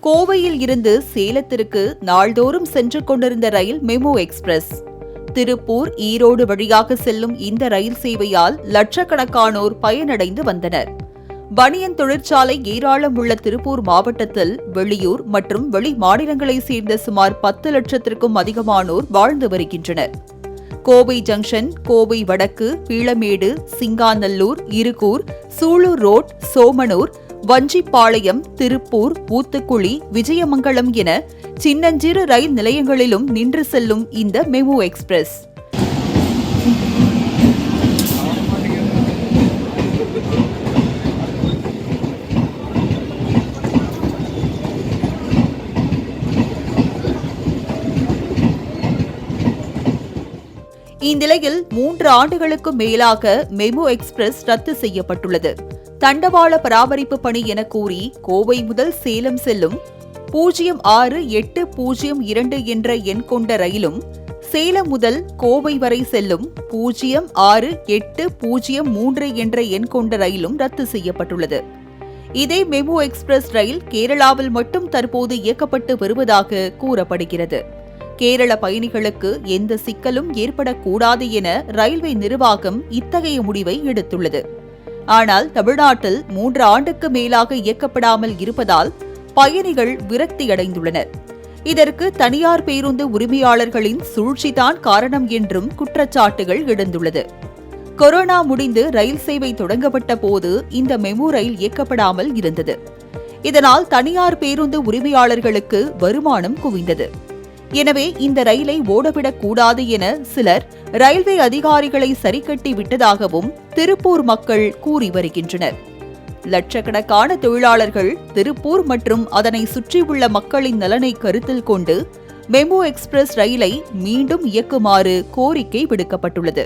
கோவையில் இருந்து சேலத்திற்கு நாள்தோறும் சென்று கொண்டிருந்த ரயில் மெமு எக்ஸ்பிரஸ். திருப்பூர், ஈரோடு வழியாக செல்லும் இந்த ரயில் சேவையால் லட்சக்கணக்கானோர் பயனடைந்து வந்தனர். பனியன் தொழிற்சாலை ஏராளம் உள்ள திருப்பூர் மாவட்டத்தில் வெளியூர் மற்றும் வெளி மாநிலங்களைச் சேர்ந்த சுமார் 10 லட்சத்திற்கும் அதிகமானோர் வாழ்ந்து வருகின்றனர். கோவை ஜங்ஷன், கோவை வடக்கு, பீளமேடு, சிங்காநல்லூர், இருகூர், சூலூர் ரோட், சோமனூர், வஞ்சிப்பாளையம், திருப்பூர், ஊத்துக்குளி, விஜயமங்கலம் என சின்னஞ்சிறு ரயில் நிலையங்களிலும் நின்று செல்லும் இந்த மெமு எக்ஸ்பிரஸ். இந்நிலையில் 3 ஆண்டுகளுக்கு மேலாக மெமு எக்ஸ்பிரஸ் ரத்து செய்யப்பட்டுள்ளது. தண்டவாள பராமரிப்பு பணி என கூறி கோவை முதல் சேலம் செல்லும் 068002 என்ற எண் கொண்ட ரயிலும், சேலம் முதல் கோவை வரை செல்லும் 068003 என்ற எண் கொண்ட ரயிலும் ரத்து செய்யப்பட்டுள்ளது. இதே மெமு எக்ஸ்பிரஸ் ரயில் கேரளாவில் மட்டும் தற்போது இயக்கப்பட்டு வருவதாக கூறப்படுகிறது. கேரள பயணிகளுக்கு எந்த சிக்கலும் ஏற்படக்கூடாது என ரயில்வே நிர்வாகம் இத்தகைய முடிவை எடுத்துள்ளது. ஆனால் தமிழ்நாட்டில் 3 ஆண்டுக்கு மேலாக இயக்கப்படாமல் இருப்பதால் பயணிகள் விரக்தியடைந்துள்ளனர். இதற்கு தனியார் பேருந்து உரிமையாளர்களின் சூழ்ச்சிதான் காரணம் என்றும் குற்றச்சாட்டுகள் எழுந்துள்ளது. கொரோனா முடிந்து ரயில் சேவை தொடங்கப்பட்ட போது இந்த மெமு ரயில் இயக்கப்படாமல் இருந்தது. இதனால் தனியார் பேருந்து உரிமையாளர்களுக்கு வருமானம் குவிந்தது. எனவே இந்த ரயிலை ஓடவிடக் கூடாது என சிலர் ரயில்வே அதிகாரிகளை சரிக்கட்டி விட்டதாகவும் திருப்பூர் மக்கள் கூறி வருகின்றனர். லட்சக்கணக்கான தொழிலாளர்கள் திருப்பூர் மற்றும் அதனை சுற்றியுள்ள மக்களின் நலனை கருத்தில் கொண்டு மெமு எக்ஸ்பிரஸ் ரயிலை மீண்டும் இயக்குமாறு கோரிக்கை விடுக்கப்பட்டுள்ளது.